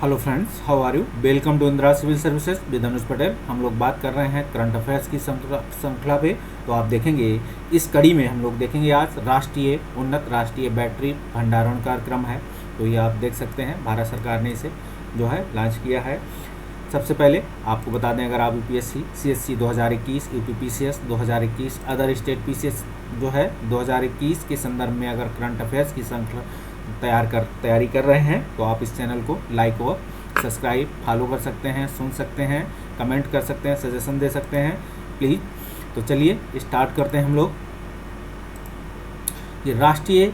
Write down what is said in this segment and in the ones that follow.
Hello friends, how are you? Welcome to Indira civil services with Anuj Patel. हम लोग बात कर रहे हैं करंट अफेयर्स की श्रृंखला पे। तो आप देखेंगे इस कड़ी में हम लोग देखेंगे आज उन्नत राष्ट्रीय बैटरी भंडारण कार्यक्रम है। तो ये आप देख सकते हैं भारत सरकार ने इसे जो है लॉन्च किया है। सबसे पहले आपको बता दें, अगर आप UPSC CSC 2021, UPPCS 2021, other state PCS जो है 2021 के संदर्भ में अगर करंट अफेयर्स की श्रृंखला तैयारी कर रहे हैं तो आप इस चैनल को लाइक और सब्सक्राइब फॉलो कर सकते हैं, सुन सकते हैं, कमेंट कर सकते हैं, सजेशन दे सकते हैं प्लीज़। तो चलिए स्टार्ट करते हैं हम लोग। ये राष्ट्रीय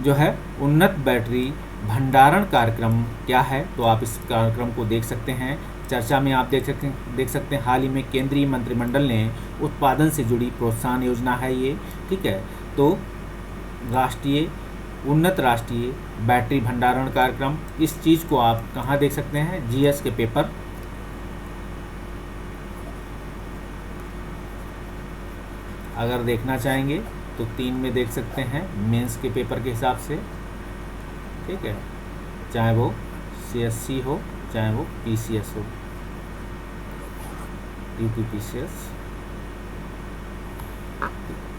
जो है उन्नत बैटरी भंडारण कार्यक्रम क्या है, तो आप इस कार्यक्रम को देख सकते हैं। चर्चा में आप देख सकते हैं हाल ही में केंद्रीय मंत्रिमंडल ने उत्पादन से जुड़ी प्रोत्साहन योजना है ये, ठीक है। तो उन्नत राष्ट्रीय बैटरी भंडारण कार्यक्रम, इस चीज़ को आप कहाँ देख सकते हैं? जीएस के पेपर अगर देखना चाहेंगे तो 3 में देख सकते हैं, मेंस के पेपर के हिसाब से, ठीक है, चाहे वो सीएससी हो चाहे वो पीसीएस हो, यूपीपीसीएस,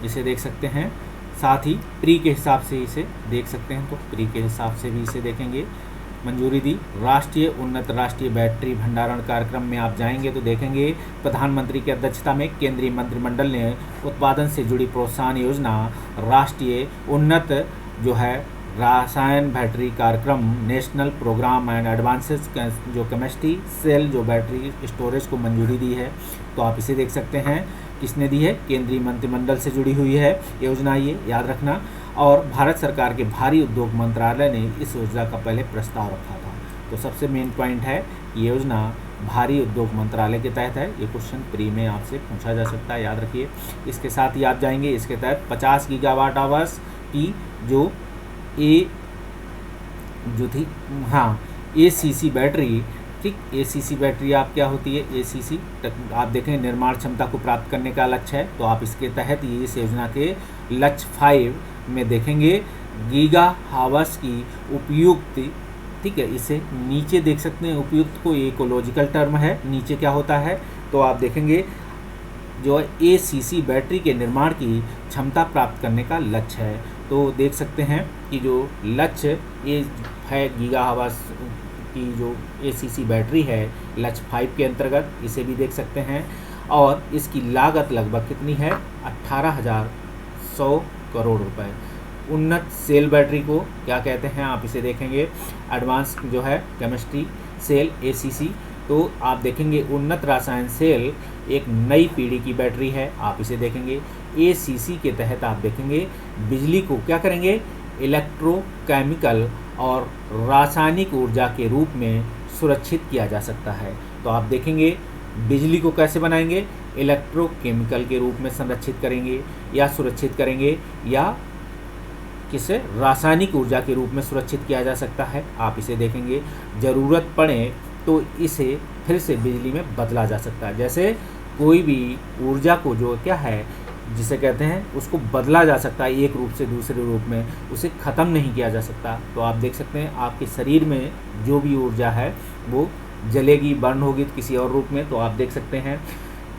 इसे देख सकते हैं। साथ ही प्री के हिसाब से इसे देख सकते हैं, तो प्री के हिसाब से भी इसे देखेंगे। मंजूरी दी उन्नत राष्ट्रीय बैटरी भंडारण कार्यक्रम में आप जाएंगे तो देखेंगे प्रधानमंत्री की अध्यक्षता में केंद्रीय मंत्रिमंडल ने उत्पादन से जुड़ी प्रोत्साहन योजना राष्ट्रीय उन्नत जो है रसायन बैटरी कार्यक्रम नेशनल प्रोग्राम एंड एडवांसेस जो केमिस्ट्री सेल जो बैटरी स्टोरेज को मंजूरी दी है। तो आप इसे देख सकते हैं, किसने दी है? केंद्रीय मंत्रिमंडल से जुड़ी हुई है योजना, ये याद रखना। और भारत सरकार के भारी उद्योग मंत्रालय ने इस योजना का पहले प्रस्ताव रखा था। तो सबसे मेन पॉइंट है, ये योजना भारी उद्योग मंत्रालय के तहत है। ये क्वेश्चन प्री में आपसे पूछा जा सकता है, याद रखिए। इसके साथ ही आप जाएंगे, इसके तहत 50 गीगावाट आवर्स की जो एसीसी बैटरी, ठीक, एसीसी बैटरी आप क्या होती है? एसीसी आप देखें निर्माण क्षमता को प्राप्त करने का लक्ष्य है। तो आप इसके तहत ये इस योजना के लक्ष्य 5 में देखेंगे गीगा हावर्स की उपयुक्त, ठीक है, इसे नीचे देख सकते हैं। उपयुक्त को इकोलॉजिकल टर्म है, नीचे क्या होता है? तो आप देखेंगे जो एसीसी बैटरी के निर्माण की क्षमता प्राप्त करने का लक्ष्य है। तो देख सकते हैं कि जो लक्ष्य ये है गीगा हावर्स की जो एसीसी बैटरी है लक्ष्य 5 के अंतर्गत, इसे भी देख सकते हैं। और इसकी लागत लगभग कितनी है? 18,100 करोड़ रुपए। उन्नत सेल बैटरी को क्या कहते हैं? आप इसे देखेंगे एडवांस जो है केमिस्ट्री सेल एसीसी। तो आप देखेंगे उन्नत रसायन सेल एक नई पीढ़ी की बैटरी है, आप इसे देखेंगे। एसीसी के तहत आप देखेंगे बिजली को क्या करेंगे? इलेक्ट्रोकेमिकल और रासायनिक ऊर्जा के रूप में सुरक्षित किया जा सकता है। तो आप देखेंगे बिजली को कैसे बनाएंगे? इलेक्ट्रोकेमिकल के रूप में संरक्षित करेंगे या सुरक्षित करेंगे, या किसे रासायनिक ऊर्जा के रूप में सुरक्षित किया जा सकता है, आप इसे देखेंगे। ज़रूरत पड़े तो इसे फिर से बिजली में बदला जा सकता है। जैसे कोई भी ऊर्जा को जो क्या है जिसे कहते हैं उसको बदला जा सकता है एक रूप से दूसरे रूप में, उसे ख़त्म नहीं किया जा सकता। तो आप देख सकते हैं आपके शरीर में जो भी ऊर्जा है वो जलेगी, बर्न होगी तो किसी और रूप में। तो आप देख सकते हैं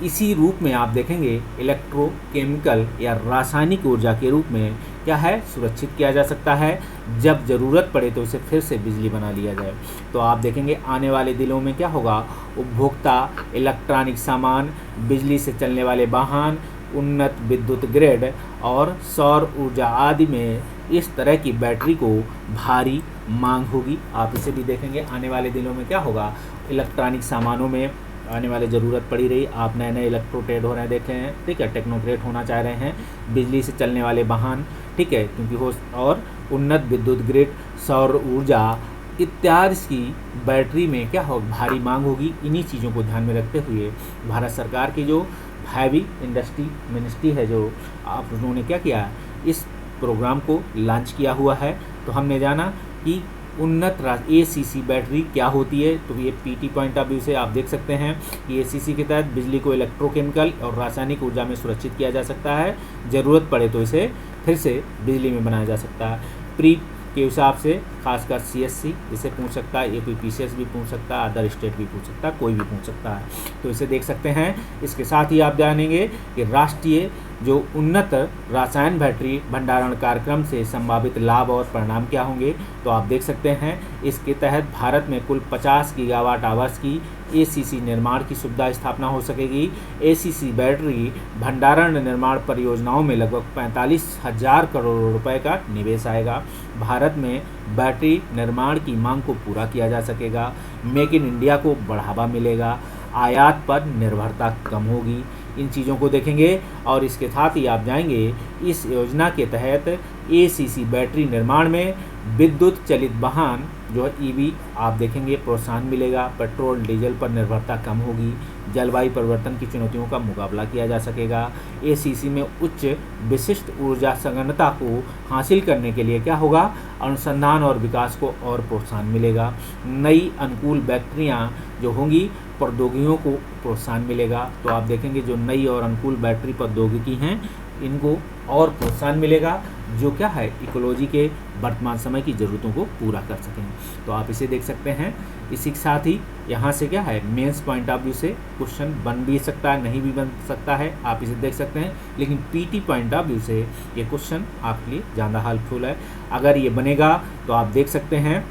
इसी रूप में आप देखेंगे इलेक्ट्रोकेमिकल या रासायनिक ऊर्जा के रूप में क्या है? सुरक्षित किया जा सकता है। जब ज़रूरत पड़े तो इसे फिर से बिजली बना लिया जाए। तो आप देखेंगे आने वाले दिनों में क्या होगा? उपभोक्ता इलेक्ट्रॉनिक सामान, बिजली से चलने वाले वाहन, उन्नत विद्युत ग्रिड और सौर ऊर्जा आदि में इस तरह की बैटरी को भारी मांग होगी। आप इसे भी देखेंगे आने वाले दिनों में क्या होगा? इलेक्ट्रॉनिक सामानों में आने वाले ज़रूरत पड़ी रही, आप नए नए इलेक्ट्रोट्रेड हो रहे हैं, देख रहे हैं, ठीक है, टेक्नोक्रेट होना चाह रहे हैं, बिजली से चलने वाले वाहन, ठीक है, क्योंकि हो, और उन्नत विद्युत ग्रिड, सौर ऊर्जा इत्यादि की बैटरी में क्या हो? भारी मांग होगी। इन्हीं चीज़ों को ध्यान में रखते हुए भारत सरकार की जो हैवी इंडस्ट्री मिनिस्ट्री है, जो आप उन्होंने क्या किया? इस प्रोग्राम को लॉन्च किया हुआ है। तो हमने जाना कि उन्नत एसीसी बैटरी क्या होती है। तो ये पीटी पॉइंट ऑफ व्यू से आप देख सकते हैं कि एसीसी के तहत बिजली को इलेक्ट्रोकेमिकल और रासायनिक ऊर्जा में सुरक्षित किया जा सकता है। ज़रूरत पड़े तो इसे फिर से बिजली में बनाया जा सकता है। प्री के हिसाब से, खासकर CSC इसे पूछ सकता है, APPCS भी पूछ सकता है, अदर स्टेट भी पूछ सकता है, कोई भी पूछ सकता है, तो इसे देख सकते हैं। इसके साथ ही आप जानेंगे कि राष्ट्रीय जो उन्नत रासायन बैटरी भंडारण कार्यक्रम से संभावित लाभ और परिणाम क्या होंगे, तो आप देख सकते हैं इसके तहत भारत में कुल 50 गीगावाट आवर्स की ACC निर्माण की सुविधा स्थापना हो सकेगी। ACC बैटरी भंडारण निर्माण परियोजनाओं में लगभग 45,000 करोड़ रुपए का निवेश आएगा। भारत में बैटरी निर्माण की मांग को पूरा किया जा सकेगा। मेक इन इंडिया को बढ़ावा मिलेगा। आयात पर निर्भरता कम होगी। इन चीज़ों को देखेंगे और इसके साथ ही आप जाएंगे इस योजना के तहत ACC बैटरी निर्माण में विद्युत चलित वाहन जो है EV आप देखेंगे प्रोत्साहन मिलेगा। पेट्रोल डीजल पर निर्भरता कम होगी। जलवायु परिवर्तन की चुनौतियों का मुकाबला किया जा सकेगा। ACC में उच्च विशिष्ट ऊर्जा संगणना को हासिल करने के लिए क्या होगा, अनुसंधान और विकास को और प्रोत्साहन मिलेगा। नई अनुकूल बैटरियाँ जो होंगी प्रौद्योगिकियों को प्रोत्साहन मिलेगा। तो आप देखेंगे जो नई और अनुकूल बैटरी प्रौद्योगिकी हैं इनको और प्रोत्साहन मिलेगा, जो क्या है इकोलॉजी के वर्तमान समय की ज़रूरतों को पूरा कर सकें। तो आप इसे देख सकते हैं। इसी के साथ ही यहाँ से क्या है मेंस पॉइंट ऑफ व्यू से क्वेश्चन बन भी सकता है, नहीं भी बन सकता है, आप इसे देख सकते हैं। लेकिन PT पॉइंट ऑफ व्यू से ये क्वेश्चन आपके लिए ज़्यादा हेल्पफुल है। अगर ये बनेगा तो आप देख सकते हैं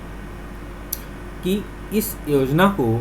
कि इस योजना को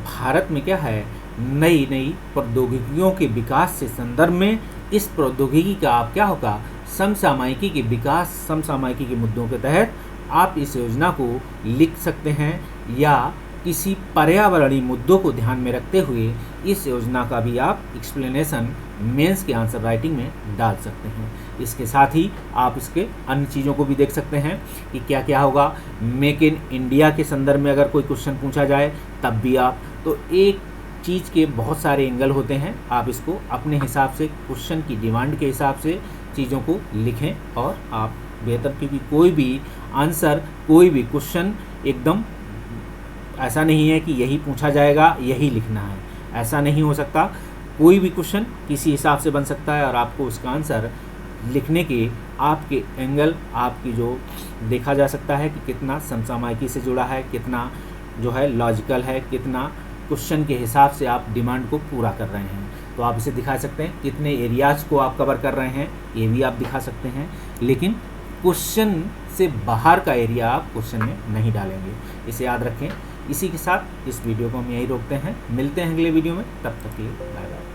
भारत में क्या है नई नई प्रौद्योगिकियों के विकास से संदर्भ में इस प्रौद्योगिकी का आप क्या होगा समसामयिकी के विकास, समसामयिकी के मुद्दों के तहत आप इस योजना को लिख सकते हैं या किसी पर्यावरणीय मुद्दों को ध्यान में रखते हुए इस योजना का भी आप एक्सप्लेनेशन मेंस के आंसर राइटिंग में डाल सकते हैं। इसके साथ ही आप इसके अन्य चीज़ों को भी देख सकते हैं कि क्या क्या होगा। मेक इन इंडिया के संदर्भ में अगर कोई क्वेश्चन पूछा जाए तब भी आप, तो एक चीज़ के बहुत सारे एंगल होते हैं, आप इसको अपने हिसाब से क्वेश्चन की डिमांड के हिसाब से चीज़ों को लिखें और आप बेहतर, क्योंकि कोई भी आंसर, कोई भी क्वेश्चन एकदम ऐसा नहीं है कि यही पूछा जाएगा यही लिखना है, ऐसा नहीं हो सकता। कोई भी क्वेश्चन किसी हिसाब से बन सकता है और आपको उसका आंसर लिखने के आपके एंगल, आपकी जो देखा जा सकता है कि कितना समसामयिकी से जुड़ा है, कितना जो है लॉजिकल है, कितना क्वेश्चन के हिसाब से आप डिमांड को पूरा कर रहे हैं। तो आप इसे दिखा सकते हैं कितने एरियाज़ को आप कवर कर रहे हैं, ये भी आप दिखा सकते हैं। लेकिन क्वेश्चन से बाहर का एरिया आप क्वेश्चन में नहीं डालेंगे, इसे याद रखें। इसी के साथ इस वीडियो को हम यहीं रोकते हैं, मिलते हैं अगले वीडियो में, तब तक के लिए बाय बाय।